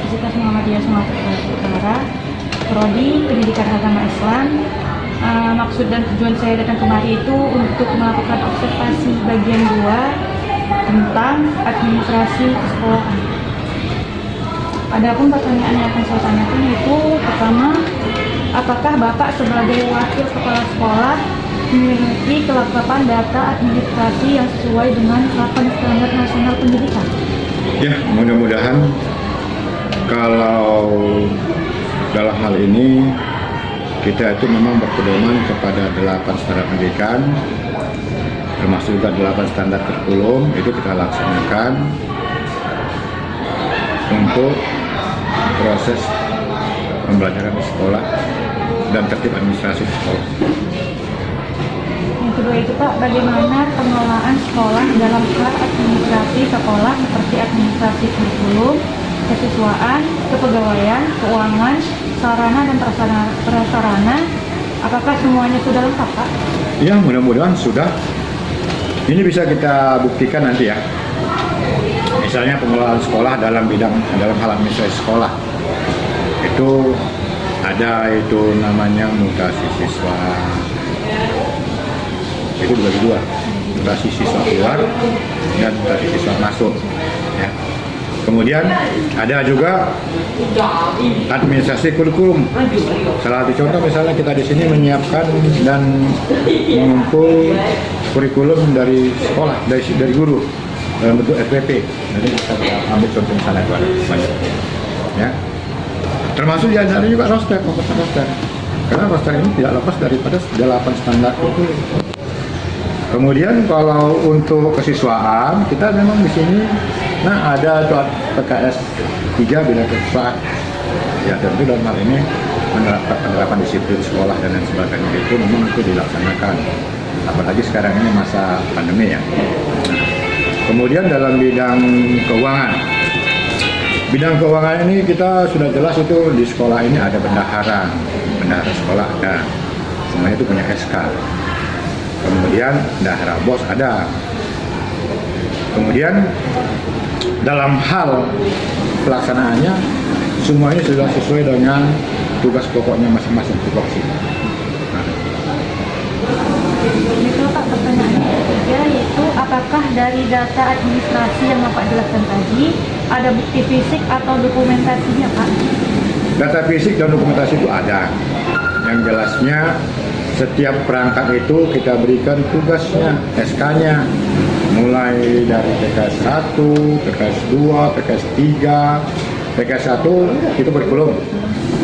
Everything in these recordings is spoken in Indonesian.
Universitas Muhammadiyah Sumatera Utara, Prodi Pendidikan Agama Islam. Maksud dan tujuan saya datang kemari itu untuk melakukan observasi bagian 2 tentang administrasi sekolahan. Adapun pertanyaan yang akan saya tanyakan itu pertama, apakah Bapak sebagai wakil kepala sekolah memiliki kelengkapan data administrasi yang sesuai dengan Papan Standar Nasional Pendidikan? Ya, mudah-mudahan kalau dalam hal ini kita itu memang berpedoman kepada 8 standar pendidikan, termasuk juga 8 standar kurikulum, itu kita laksanakan untuk proses pembelajaran di sekolah dan tertib administrasi di sekolah. Yang kedua itu Pak, bagaimana pengelolaan sekolah dalam hal administrasi sekolah seperti administrasi kurikulum, kesiswaan, kepegawaian, keuangan, sarana dan prasarana, apakah semuanya sudah lengkap Pak? Ya, mudah-mudahan sudah. Ini bisa kita buktikan nanti ya. Misalnya pengelolaan sekolah dalam hal administrasi sekolah. Itu ada itu namanya mutasi siswa. Itu dibagi 2. Mutasi siswa keluar dan mutasi siswa masuk. Ya. Kemudian ada juga administrasi kurikulum. Salah satu contoh misalnya kita di sini menyiapkan dan mengumpul kurikulum dari sekolah, dari guru dalam bentuk FPP. Jadi kita ambil contoh misalnya itu ada banyak. Ya. Termasuk di antaranya juga roster, kompetensi roster. Karena roster ini tidak lepas daripada 8 standar kurikulum. Kemudian kalau untuk kesiswaan, kita memang di sini, ada tuh PKS 3 bidang kesiswaan. Ya tentu dalam hal ini penerapan disiplin sekolah dan lain sebagainya itu memang itu dilaksanakan. Apalagi sekarang ini masa pandemi ya. Kemudian dalam bidang keuangan. Bidang keuangan ini kita sudah jelas itu di sekolah ini ada bendahara sekolah ada. Semuanya itu punya SK. Kemudian bendahara bos ada. Kemudian dalam hal pelaksanaannya semuanya sudah sesuai dengan tugas pokoknya masing-masing tupoksi. Itu Pak, pertanyaan ketiga yaitu apakah dari data administrasi yang Bapak jelaskan tadi ada bukti fisik atau dokumentasinya Pak? Data fisik dan dokumentasi itu ada. Yang jelasnya setiap perangkat itu kita berikan tugasnya, SK-nya, mulai dari PKS 1, PKS 2, PKS 3. PKS 1 itu kurikulum,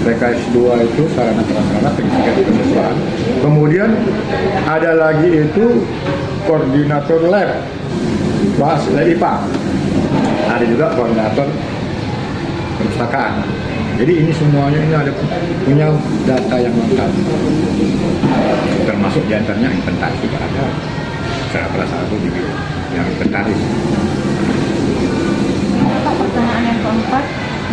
PKS 2 itu sarana prasarana pendidikan kesiswaan. Kemudian ada lagi itu koordinator lab, IPA. Ada juga koordinator perpustakaan. Jadi ini semuanya ini ada punya data yang lengkap. Termasuk diantaranya inventaris juga ada. Salah satu di yang inventaris. Pak, pertanyaan yang keempat,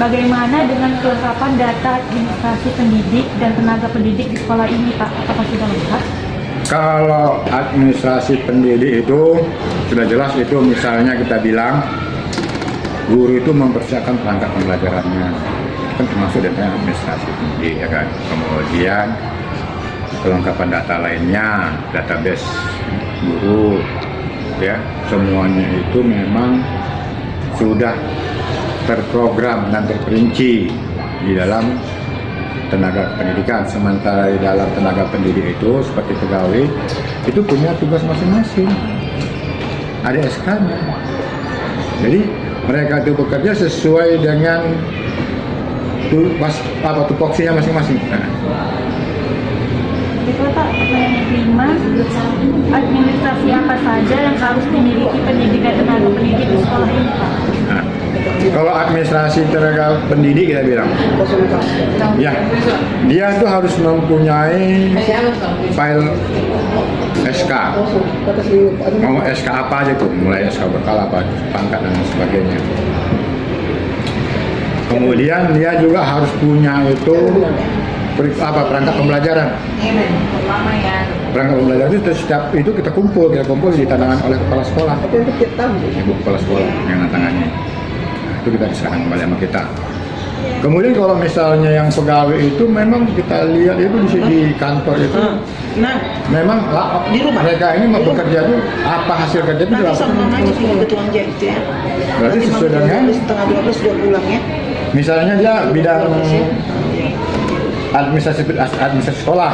bagaimana dengan kelengkapan data administrasi pendidik dan tenaga pendidik di sekolah ini Pak? Apakah sudah lengkap? Kalau administrasi pendidik itu sudah jelas itu misalnya kita bilang guru itu mempersiapkan perangkat pembelajarannya. Kan termasuk data administrasi pendidik ya kan. Kemudian kelengkapan data lainnya, database guru ya, semuanya itu memang sudah terprogram dan terperinci di dalam tenaga pendidikan. Sementara di dalam tenaga pendidik itu seperti pegawai itu punya tugas masing-masing, ada SK-nya. Jadi mereka itu bekerja sesuai dengan tupoksinya masing-masing. Itu Pak, pertanyaan yang kelima, administrasi apa saja yang harus dimiliki pendidik dan tenaga pendidik di sekolah ini Pak? Kalau administrasi tenaga pendidik kita bilang, ya dia itu harus mempunyai file SK. Mau SK apa aja tuh, mulai SK berkala, apa pangkat dan sebagainya. Kemudian dia juga harus punya itu perangkat pembelajaran. Perangkat pembelajaran itu setiap itu kita kumpul ditandatangan oleh kepala sekolah. Ibu kepala sekolah yang nantangannya. Itu kita diserahkan kembali sama kita. Kemudian kalau misalnya yang pegawai itu memang kita lihat itu di kantor itu Nah, memang di rumah. mereka ini mau bekerja itu apa hasil kerja itu nanti dilakukan. sama mamanya tinggal ke tukang jahit ya. Berarti Nanti sesuai mama dengan 12, setengah 12 sudah pulang ya. misalnya dia bidang 12 ya. administrasi sekolah,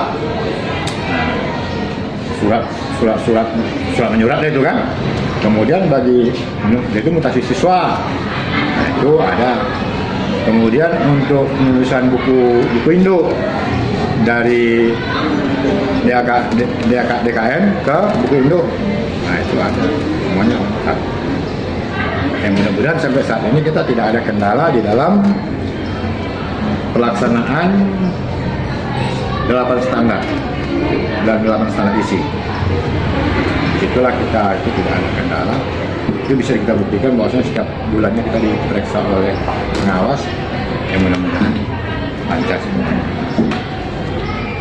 surat menyurat itu kan. Kemudian bagi itu mutasi siswa, nah, itu ada. Kemudian untuk penulisan buku induk dari DKN ke buku induk, nah itu ada semuanya lengkap. Yang mudah-mudahan sampai saat ini kita tidak ada kendala di dalam pelaksanaan 8 standar dan 8 standar isi. Itulah kita itu tidak ada kendala. Itu bisa kita buktikan bahwasanya setiap bulannya kita diperiksa oleh pengawas, yang mudah-mudahan lancar semuanya.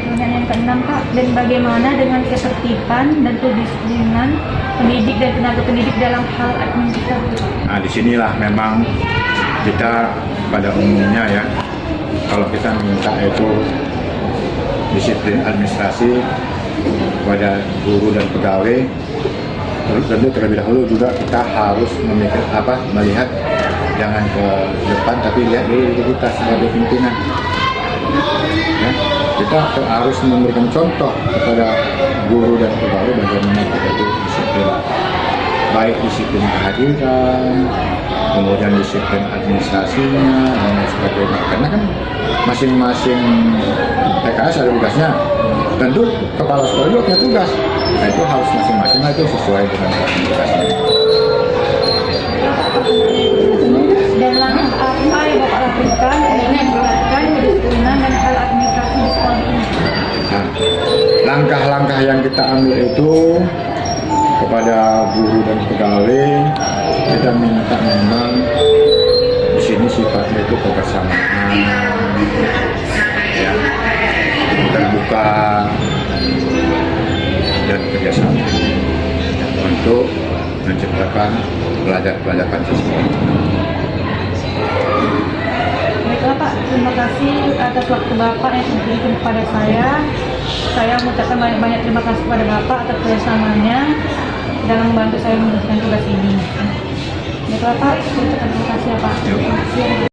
Pertanyaan yang keenam, Pak, dan bagaimana dengan ketertiban dan kedisiplinan pendidik dan tenaga pendidik dalam hal administratif? Nah, disinilah memang kita pada umumnya ya, kalau kita minta itu disiplin administrasi kepada guru dan pegawai, tentu terlebih dahulu juga kita harus melihat jangan ke depan tapi lihat dulu kita sebagai pimpinan. Ya, kita harus memberikan contoh kepada guru dan pegawai bagaimana kita itu disiplin, baik disiplin kehadiran, kemudian disiplin administrasinya dan lain sebagainya. Karena kan masing-masing PKS ada tugasnya, tentu kepala sekolah juga punya tugas. Nah itu harus masing-masing itu sesuai dengan tugasnya. Dan langkah apa yang Bapak lakukan untuk meningkatkan kedisiplinan dan hal administrasi di sekolah ini? Nah, langkah-langkah yang kita ambil itu kepada guru dan pegawai, kita minta memang di sini sifatnya itu kebersamaan, ya, terbuka dan kerjasama untuk menciptakan pelajar-pelajar Pancasila. Baiklah Pak, terima kasih atas waktu Bapak yang diberikan kepada saya. Saya mengucapkan banyak-banyak terima kasih kepada Bapak atas kerjasamanya dalam membantu saya menyelesaikan tugas ini. Baiklah Pak, saya ucapkan terima kasih ya Pak.